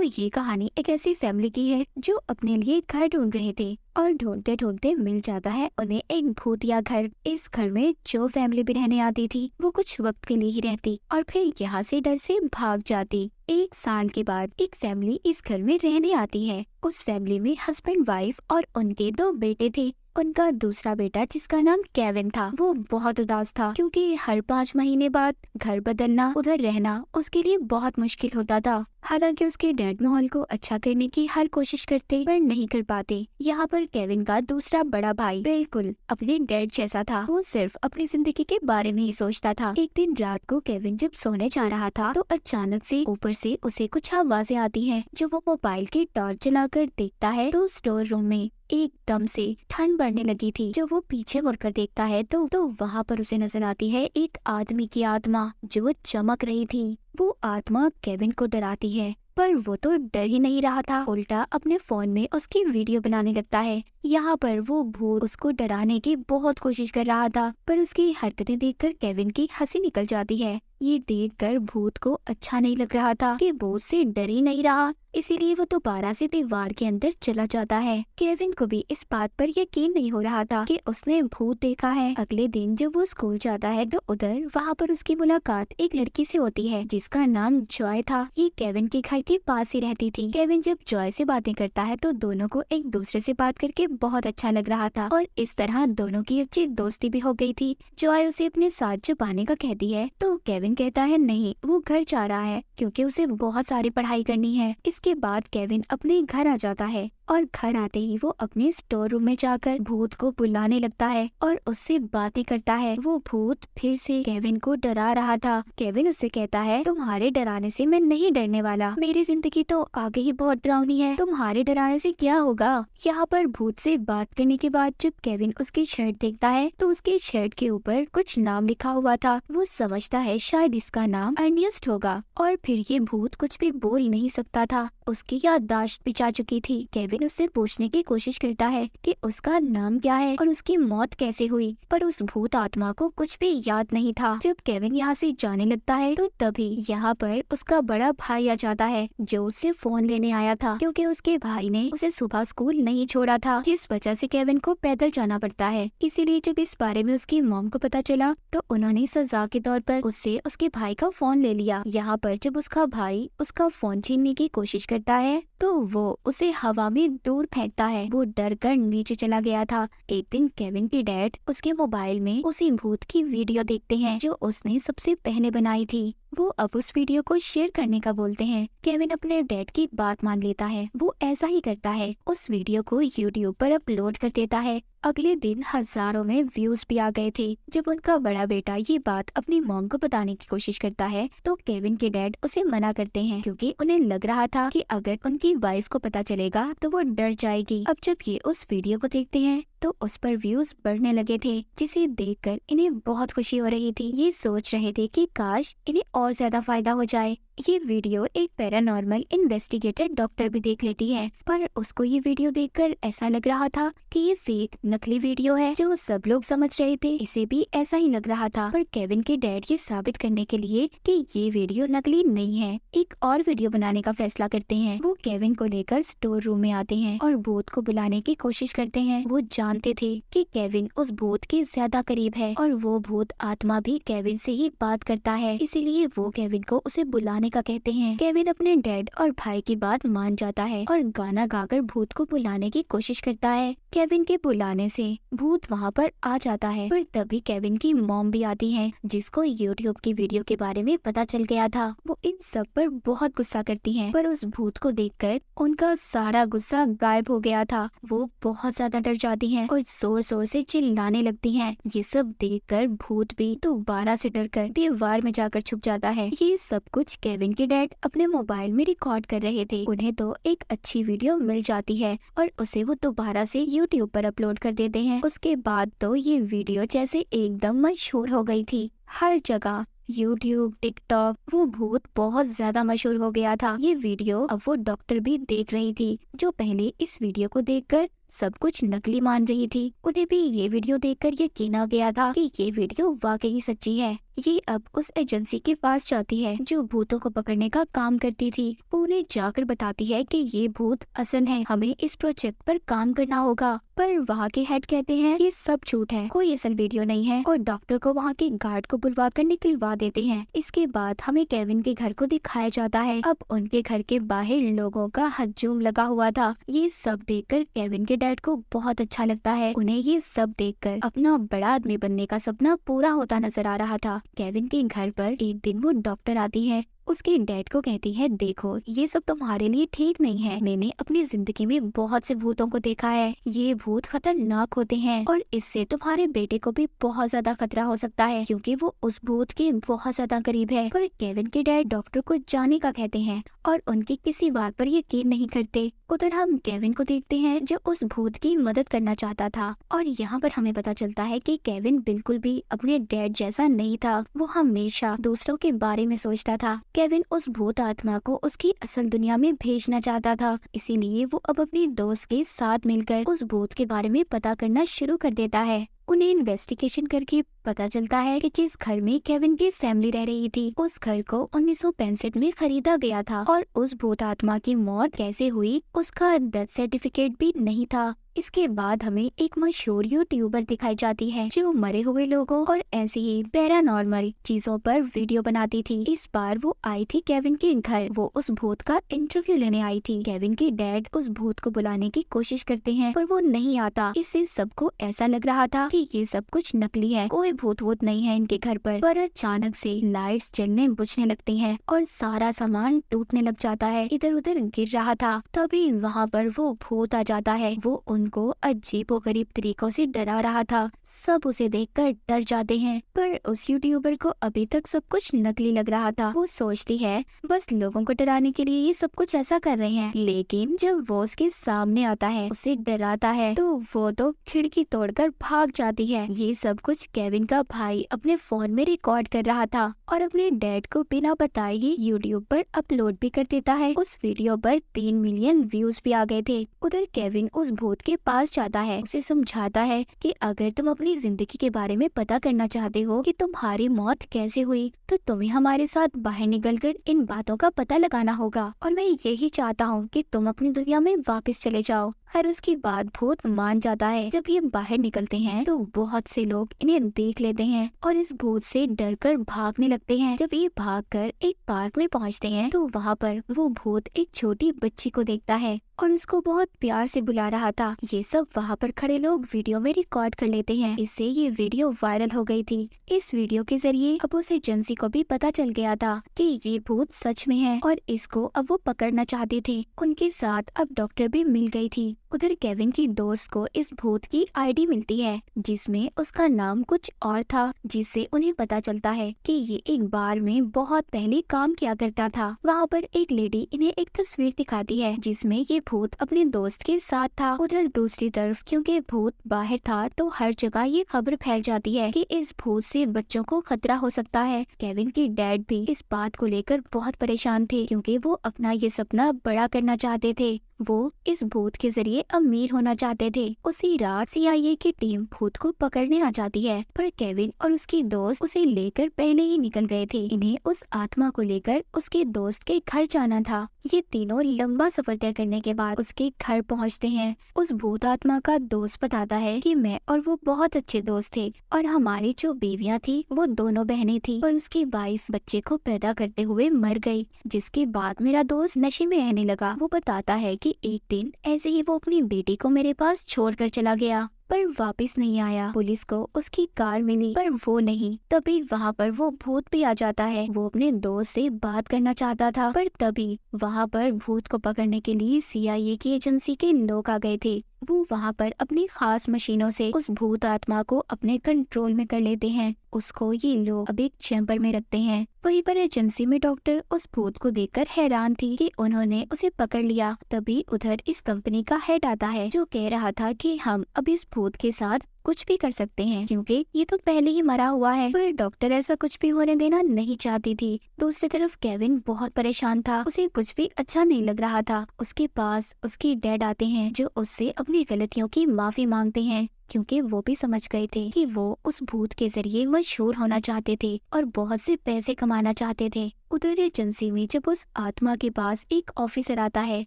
ये कहानी एक ऐसी फैमिली की है जो अपने लिए घर ढूंढ रहे थे और ढूंढते ढूंढते मिल जाता है उन्हें एक भूतिया घर। इस घर में जो फैमिली भी रहने आती थी वो कुछ वक्त के लिए ही रहती और फिर यहाँ से डर से भाग जाती। 1 साल के बाद एक फैमिली इस घर में रहने आती है। उस फैमिली में हस्बैंड वाइफ और उनके 2 बेटे थे। उनका दूसरा बेटा जिसका नाम केविन था वो बहुत उदास था क्योंकि हर 5 महीने बाद घर बदलना, उधर रहना उसके लिए बहुत मुश्किल होता था। हालांकि उसके डैड माहौल को अच्छा करने की हर कोशिश करते पर नहीं कर पाते। यहाँ पर केविन का दूसरा बड़ा भाई बिल्कुल अपने डैड जैसा था। वो सिर्फ अपनी जिंदगी के बारे में ही सोचता था। एक दिन रात को केविन जब सोने जा रहा था तो अचानक से ऊपर से उसे कुछ आवाजें आती हैं। जो वो मोबाइल की टॉर्च जलाकर देखता है तो स्टोर रूम में एकदम से ठंड बढ़ने लगी थी। जो वो पीछे मुड़कर देखता है तो वहाँ पर उसे नजर आती है एक आदमी की आत्मा जो चमक रही थी। वो आत्मा केविन को डराती है पर वो तो डर ही नहीं रहा था, उल्टा अपने फोन में उसकी वीडियो बनाने लगता है। यहाँ पर वो भूत उसको डराने की बहुत कोशिश कर रहा था पर उसकी हरकतें देखकर केविन की हंसी निकल जाती है। ये देखकर भूत को अच्छा नहीं लग रहा था कि वो उससे डर ही नहीं रहा, इसीलिए वो दोबारा से दीवार के अंदर चला जाता है। केविन को भी इस बात पर यकीन नहीं हो रहा था कि उसने भूत देखा है। अगले दिन जब वो स्कूल जाता है तो उधर वहाँ पर उसकी मुलाकात एक लड़की से होती है जिसका नाम जॉय था। ये केविन के घर के पास ही रहती थी। केविन जब जॉय से बातें करता है तो दोनों को एक दूसरे से बात करके बहुत अच्छा लग रहा था और इस तरह दोनों की अच्छी दोस्ती भी हो गई थी। जॉय उसे अपने साथ छुपाने का कहती है तो केविन कहता है नहीं, वो घर जा रहा है क्योंकि उसे बहुत सारी पढ़ाई करनी है। इसके बाद केविन अपने घर आ जाता है और घर आते ही वो अपने स्टोर रूम में जाकर भूत को बुलाने लगता है और उससे बातें करता है। वो भूत फिर से केविन को डरा रहा था। केविन उससे कहता है तुम्हारे डराने से मैं नहीं डरने वाला, मेरी जिंदगी तो आगे ही बहुत डरावनी है, तुम्हारे डराने से क्या होगा। यहाँ पर भूत से बात करने के बाद जब केविन उसकी शर्ट देखता है तो उसकी शर्ट के ऊपर कुछ नाम लिखा हुआ था। वो समझता है शायद इसका नाम अर्नियस्ट होगा और फिर ये भूत कुछ भी बोल नहीं सकता था। उसकी याददाश्त भी जा चुकी थी। केविन उससे पूछने की कोशिश करता है कि उसका नाम क्या है और उसकी मौत कैसे हुई, पर उस भूत आत्मा को कुछ भी याद नहीं था। जब केविन यहाँ से जाने लगता है तो तभी यहाँ पर उसका बड़ा भाई आ जाता है जो उससे फोन लेने आया था क्योंकि उसके भाई ने उसे सुबह स्कूल नहीं छोड़ा था जिस वजह से केविन को पैदल जाना पड़ता है। इसीलिए जब इस बारे में उसकी मॉम को पता चला तो उन्होंने सजा के तौर पर उससे उसके भाई का फोन ले लिया। यहाँ पर जब उसका भाई उसका फोन छीनने की कोशिश करता है तो वो उसे हवा में दूर फेंकता है। वो डर कर नीचे चला गया था। एक दिन केविन के डैड उसके मोबाइल में उसी भूत की वीडियो देखते हैं जो उसने सबसे पहले बनाई थी। वो अब उस वीडियो को शेयर करने का बोलते हैं। केविन अपने डैड की बात मान लेता है। वो ऐसा ही करता है, उस वीडियो को यूट्यूब पर अपलोड कर देता है। अगले दिन हजारों में व्यूज भी आ गए थे। जब उनका बड़ा बेटा ये बात अपनी मॉम को बताने की कोशिश करता है तो केविन के डैड उसे मना करते हैं क्योंकि उन्हें लग रहा था कि अगर उनकी वाइफ को पता चलेगा तो वो डर जाएगी। अब जब ये उस वीडियो को देखते हैं तो उस पर व्यूज बढ़ने लगे थे जिसे देखकर इन्हें बहुत खुशी हो रही थी। ये सोच रहे थे कि काश इन्हें और ज्यादा फायदा हो जाए। ये वीडियो एक पैरानॉर्मल इन्वेस्टिगेटर डॉक्टर भी देख लेती है पर उसको ये वीडियो देखकर ऐसा लग रहा था कि ये फेक नकली वीडियो है। जो सब लोग समझ रहे थे इसे भी ऐसा ही लग रहा था पर केविन के डैड ये साबित करने के लिए कि ये वीडियो नकली नहीं है एक और वीडियो बनाने का फैसला करते हैं। वो केविन को लेकर स्टोर रूम में आते हैं और भूत को बुलाने की कोशिश करते हैं। वो जानते थे कि केविन उस भूत के ज्यादा करीब है और वो भूत आत्मा भी केविन से ही बात करता है, इसीलिए वो केविन को उसे बुलाने का कहते हैं। केविन अपने डैड और भाई की बात मान जाता है और गाना गाकर भूत को बुलाने की कोशिश करता है। केविन के बुलाने से भूत वहाँ पर आ जाता है पर तभी केविन की मॉम भी आती है जिसको यूट्यूब की वीडियो के बारे में पता चल गया था। वो इन सब पर बहुत गुस्सा करती हैं पर उस भूत को देखकर उनका सारा गुस्सा गायब हो गया था। वो बहुत ज्यादा डर जाती हैं और जोर जोर से चिल्लाने लगती हैं। ये सब देखकर भूत भी दोबारा से डरकर दीवार में जाकर छुप जाता है। ये सब कुछ केविन के डैड अपने मोबाइल में रिकॉर्ड कर रहे थे। उन्हें तो एक अच्छी वीडियो मिल जाती है और उसे वो दोबारा से यूट्यूब पर अपलोड कर देते हैं। उसके बाद तो ये वीडियो जैसे एकदम मशहूर हो गई थी। हर जगह यूट्यूब, टिकटॉक, वो भूत बहुत ज्यादा मशहूर हो गया था। ये वीडियो अब वो डॉक्टर भी देख रही थी जो पहले इस वीडियो को देखकर सब कुछ नकली मान रही थी। उन्हें भी ये वीडियो देखकर यकीन आ गया था कि ये वीडियो वाकई सच्ची है। ये अब उस एजेंसी के पास जाती है जो भूतों को पकड़ने का काम करती थी। वो उन्हें जाकर बताती है कि ये भूत असल है, हमें इस प्रोजेक्ट पर काम करना होगा। पर वहाँ के हेड कहते हैं ये सब झूठ है, कोई असल वीडियो नहीं है, और डॉक्टर को वहाँ के गार्ड को बुलवा कर निकलवा देते हैं। इसके बाद हमें केविन के घर को दिखाया जाता है। अब उनके घर के बाहर लोगों का हजूम लगा हुआ था। ये सब देखकर केविन के डैड को बहुत अच्छा लगता है। उन्हें ये सब देखकर अपना बड़ा आदमी बनने का सपना पूरा होता नजर आ रहा था। केविन के घर पर एक दिन वो डॉक्टर आती है। उसके डैड को कहती है, देखो ये सब तुम्हारे लिए ठीक नहीं है। मैंने अपनी जिंदगी में बहुत से भूतों को देखा है। ये भूत खतरनाक होते हैं और इससे तुम्हारे बेटे को भी बहुत ज्यादा खतरा हो सकता है क्योंकि वो उस भूत के बहुत ज्यादा करीब है। पर केविन के डैड डॉक्टर को जाने का कहते हैं और उनकी किसी बात पर यकीन नहीं करते। उधर हम केविन को देखते हैं जो उस भूत की मदद करना चाहता था और यहाँ पर हमें पता चलता है कि केविन बिल्कुल भी अपने डैड जैसा नहीं था। वो हमेशा दूसरों के बारे में सोचता था। केविन उस भूत आत्मा को उसकी असल दुनिया में भेजना चाहता था, इसीलिए वो अब अपनी दोस्त के साथ मिलकर उस भूत के बारे में पता करना शुरू कर देता है। उन्हें इन्वेस्टिगेशन करके पता चलता है कि जिस घर में केविन की फैमिली रह रही थी उस घर को 1965 में खरीदा गया था और उस भूत आत्मा की मौत कैसे हुई उसका डेथ सर्टिफिकेट भी नहीं था। इसके बाद हमें एक मशहूर यूट्यूबर दिखाई जाती है जो मरे हुए लोगों और ऐसी ही पैरानॉर्मल चीजों पर वीडियो बनाती थी। इस बार वो आई थी केविन के घर। वो उस भूत का इंटरव्यू लेने आई थी। केविन के डैड उस भूत को बुलाने की कोशिश करते हैं पर वो नहीं आता। इससे सबको ऐसा लग रहा था कि ये सब कुछ नकली है, कोई भूत वूत नहीं है इनके घर पर अचानक से लाइट्स जलने बुझने लगती हैं और सारा सामान टूटने लग जाता है, इधर उधर गिर रहा था। तभी वहाँ पर वो भूत आ जाता है। वो उनको अजीबोगरीब तरीकों से डरा रहा था। सब उसे देखकर डर जाते हैं पर उस यूट्यूबर को अभी तक सब कुछ नकली लग रहा था। वो सोचती है बस लोगों को डराने के लिए ये सब कुछ ऐसा कर रहे हैं, लेकिन जब वो उसके सामने आता है उसे डराता है तो वो तो खिड़की तोड़कर भाग जाती है। ये सब कुछ केविन का भाई अपने फोन में रिकॉर्ड कर रहा था और अपने डैड को बिना बताए ही यूट्यूब पर अपलोड भी कर देता है। उस वीडियो पर 3 मिलियन व्यूज भी आ गए थे। उधर केविन उस भूत के पास जाता है, उसे समझाता है कि अगर तुम अपनी जिंदगी के बारे में पता करना चाहते हो कि तुम्हारी मौत कैसे हुई तो तुम्हें हमारे साथ बाहर निकलकर इन बातों का पता लगाना होगा और मैं यही चाहता हूँ कि तुम अपनी दुनिया में वापस चले जाओ। खैर उसकी बात भूत मान जाता है। जब ये बाहर निकलते हैं तो बहुत से लोग इन्हें देख लेते हैं और इस भूत से डरकर भागने लगते हैं। जब ये भागकर एक पार्क में पहुंचते हैं तो वहाँ पर वो भूत एक छोटी बच्ची को देखता है और उसको बहुत प्यार से बुला रहा था। ये सब वहाँ पर खड़े लोग वीडियो में रिकॉर्ड कर लेते हैं। इससे ये वीडियो वायरल हो गई थी। इस वीडियो के जरिए अब उस एजेंसी को भी पता चल गया था कि ये भूत सच में है और इसको अब वो पकड़ना चाहते थे। उनके साथ अब डॉक्टर भी मिल गई थी। उधर केविन की दोस्त को इस भूत की आईडी मिलती है जिसमें उसका नाम कुछ और था, जिससे उन्हें पता चलता है कि ये एक बार में बहुत पहले काम किया करता था। वहाँ पर एक लेडी इन्हें एक तस्वीर दिखाती है जिसमें ये भूत अपने दोस्त के साथ था। उधर दूसरी तरफ क्योंकि भूत बाहर था तो हर जगह ये खबर फैल जाती है कि इस भूत से बच्चों को खतरा हो सकता है। केविन के डैड भी इस बात को लेकर बहुत परेशान थे क्योंकि वो अपना ये सपना बड़ा करना चाहते थे। वो इस भूत के जरिए अमीर होना चाहते थे। उसी रात CIA की टीम भूत को पकड़ने आ जाती है पर केविन और उसकी दोस्त उसे लेकर पहले ही निकल गए थे। इन्हें उस आत्मा को लेकर उसके दोस्त के घर जाना था। ये तीनों लंबा सफर तय करने के बाद उसके घर पहुंचते हैं। उस भूत आत्मा का दोस्त बताता है कि मैं और वो बहुत अच्छे दोस्त थे और हमारी जो बीवियां थी वो दोनों बहनें थी और उसकी वाइफ बच्चे को पैदा करते हुए मर गई, जिसके बाद मेरा दोस्त नशे में रहने लगा। वो बताता है कि एक दिन ऐसे ही वो अपनी बेटी को मेरे पास छोड़कर चला गया पर वापस नहीं आया। पुलिस को उसकी कार मिली पर वो नहीं। तभी वहाँ पर वो भूत भी आ जाता है। वो अपने दोस्त से बात करना चाहता था पर तभी वहाँ पर भूत को पकड़ने के लिए CIA की एजेंसी के लोग आ गए थे। वो वहाँ पर अपनी खास मशीनों से उस भूत आत्मा को अपने कंट्रोल में कर लेते हैं। उसको ये लोग अब एक चैम्बर में रखते हैं। वहीं पर एजेंसी में डॉक्टर उस भूत को देखकर हैरान थी कि उन्होंने उसे पकड़ लिया। तभी उधर इस कंपनी का हेड आता है जो कह रहा था कि हम अब इस भूत के साथ कुछ भी कर सकते हैं क्योंकि ये तो पहले ही मरा हुआ है। पर डॉक्टर ऐसा कुछ भी होने देना नहीं चाहती थी। दूसरी तरफ केविन बहुत परेशान था, उसे कुछ भी अच्छा नहीं लग रहा था। उसके पास उसके डैड आते हैं जो उससे अपनी गलतियों की माफी मांगते हैं क्योंकि वो भी समझ गए थे कि वो उस भूत के जरिए मशहूर होना चाहते थे और बहुत से पैसे कमाना चाहते थे। उधर एजेंसी में जब उस आत्मा के पास एक ऑफिसर आता है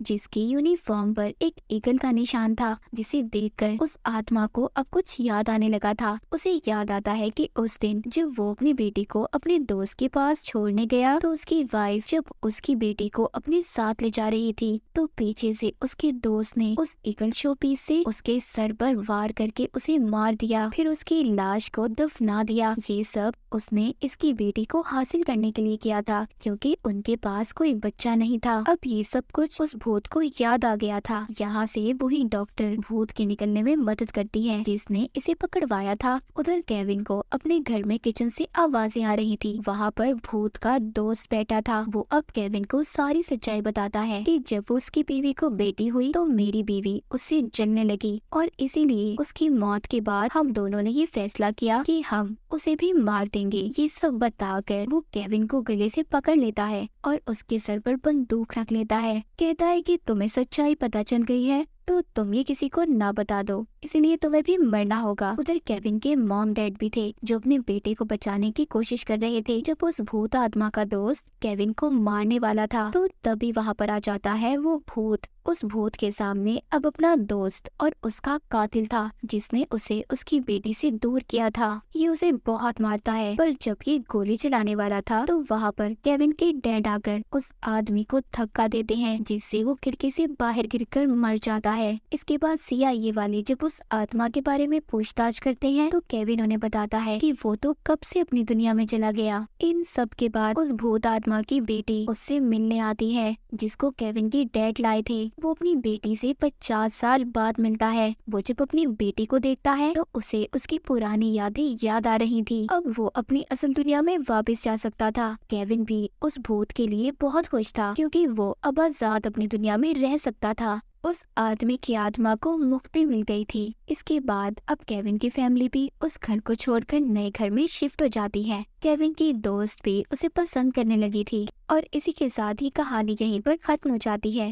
जिसकी यूनिफॉर्म पर एक ईगल का निशान था, जिसे देखकर उस आत्मा को अब कुछ याद आने लगा था। उसे याद आता है कि उस दिन जब वो अपनी बेटी को अपने दोस्त के पास छोड़ने गया तो उसकी वाइफ जब उसकी बेटी को अपने साथ ले जा रही थी तो पीछे से उसके दोस्त ने उस ईगल शो पीस से उसके सर पर वार करके उसे मार दिया, फिर उसकी लाश को दफना दिया। ये सब उसने इसकी बेटी को हासिल करने के लिए किया था क्योंकि उनके पास कोई बच्चा नहीं था। अब ये सब कुछ उस भूत को याद आ गया था। यहाँ से वही डॉक्टर भूत के निकलने में मदद करती है जिसने इसे पकड़वाया था। उधर केविन को अपने घर में किचन से आवाजें आ रही थी। वहाँ पर भूत का दोस्त बैठा था। वो अब केविन को सारी सच्चाई बताता है कि जब उसकी बीवी को बेटी हुई तो मेरी बीवी उससे जलने लगी और इसीलिए उसकी मौत के बाद हम दोनों ने ये फैसला किया कि हम उसे भी मार देंगे। ये सब बताकर वो केविन को गले से पकड़ लेता है और उसके सर पर बंदूक रख लेता है। कहता है कि तुम्हें सच्चाई पता चल गई है तो तुम ये किसी को ना बता दो, इसलिए तुम्हें भी मरना होगा। उधर केविन के मॉम डैड भी थे जो अपने बेटे को बचाने की कोशिश कर रहे थे। जब उस भूत आत्मा का दोस्त केविन को मारने वाला था तो तभी वहाँ पर आ जाता है वो भूत। उस भूत के सामने अब अपना दोस्त और उसका कातिल था जिसने उसे उसकी बेटी से दूर किया था। ये उसे बहुत मारता है, पर जब ये गोली चलाने वाला था तो वहाँ पर केविन के डैड आकर उस आदमी को धक्का देते हैं जिससे वो खिड़की से बाहर गिरकर मर जाता है। इसके बाद CIA वाले जब उस आत्मा के बारे में पूछताछ करते हैं तो केविन उन्हें बताता है कि वो तो कब से अपनी दुनिया में चला गया। इन सब के बाद उस भूत आत्मा की बेटी उससे मिलने आती है जिसको केविन के डैड लाए थे। वो अपनी बेटी से 50 साल बाद मिलता है। वो जब अपनी बेटी को देखता है तो उसे उसकी पुरानी यादें याद आ रही थी। अब वो अपनी असल दुनिया में वापस जा सकता था। केविन भी उस भूत के लिए बहुत खुश था क्योंकि वो अब आजाद अपनी दुनिया में रह सकता था। उस आदमी की आत्मा को मुक्ति मिल गई थी। इसके बाद अब केविन की फैमिली भी उस घर को छोड़कर नए घर में शिफ्ट हो जाती है। केविन की दोस्त भी उसे पसंद करने लगी थी और इसी के साथ ही कहानी यहीं पर खत्म हो जाती है।